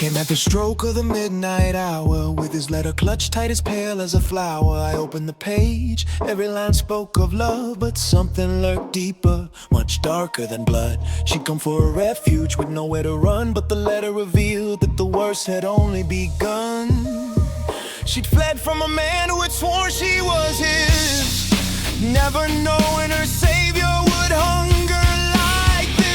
Came at the stroke of the midnight hour, with his letter clutched tight as pale as a flower. I opened the page, every line spoke of love, but something lurked deeper, much darker than blood. She'd come for a refuge with nowhere to run, but the letter revealed that the worst had only begun. She'd fled from a man who had sworn she was his, never knowing her savior would hunger like this.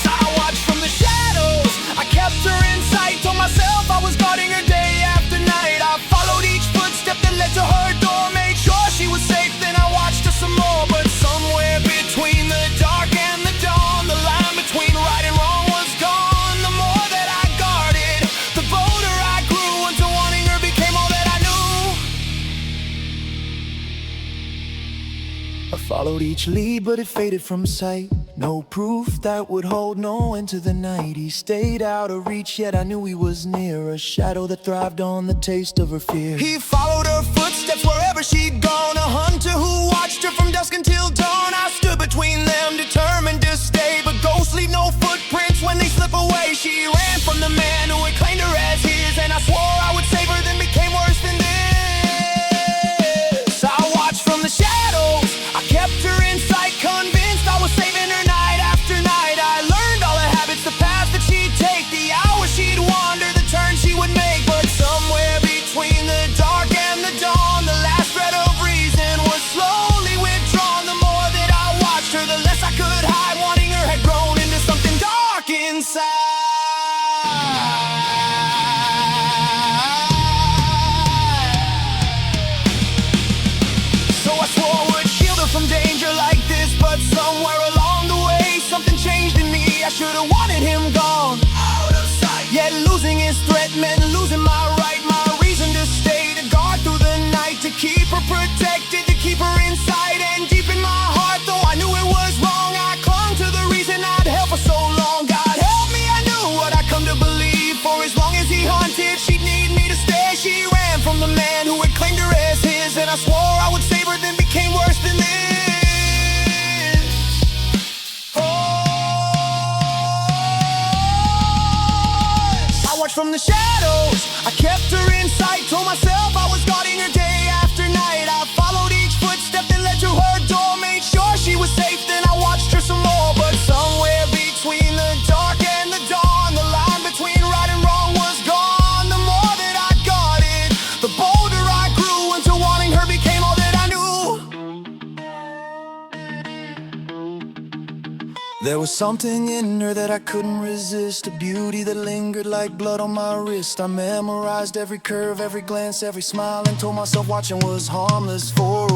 I watched from the shadows, I kept her in sight, told myself I was guarding her day after night. I followed each footstep that led to her door, made sure she was safe, then I watched her some more. But somewhere between the dark and the dawn, the line between right and wrong was gone. The more that I guarded, the bolder I grew, until wanting her became all that I knew. I followed each lead, but it faded from sight. No proof that would hold no end to the night. He stayed out of reach, yet I knew he was near, a shadow that thrived on the taste of her fear. He followed her footsteps wherever she'd gone, a hunter who watched her from dusk until dawn. I stood between them, determined to stay, but ghosts leave no footprints when they slip away. She ran from the man who had claimed her as his, and I swore I would save her, then became worse than this. I watched from the shadows, I kept her in sight, convinced I was saving her night after night. I learned all the habits, the path that she'd take, the hours she'd wander, the turns she would make. But somewhere between the dark and the dawn, the last thread of reason was slowly withdrawn. The more that I watched her, the less I could hide. Wanting her had grown into something dark inside. So I swore I would shield her from danger like this, but somewhere along the way something changed in me. I should have wanted him gone, out of sight, yet losing his threat meant losing my right, my reason to stay, to guard through the night, to keep her protected, to keep her inside. And deep in my heart, though I knew it was wrong, I clung to the reason I'd held for so long. God help me, I knew what I come to believe, for as long as he hunted, she'd need me to stay. She ran from the man who had claimed her as his, and I swore I would save her, then became worse than this. I watched from the shadows, I kept her in sight, told myself I was guarding her day after night. I followed each footstep that led to her door, made sure she was safe, then I watched her some more. But somewhere between the dark and the dawn, the line between right and wrong was gone. The more that I guarded, the bolder I grew, until wanting her became all that I knew. There was something in her that I couldn't resist, a beauty that lingered like blood on my wrist. I memorized every curve, every glance, every smile, and told myself watching was harmless for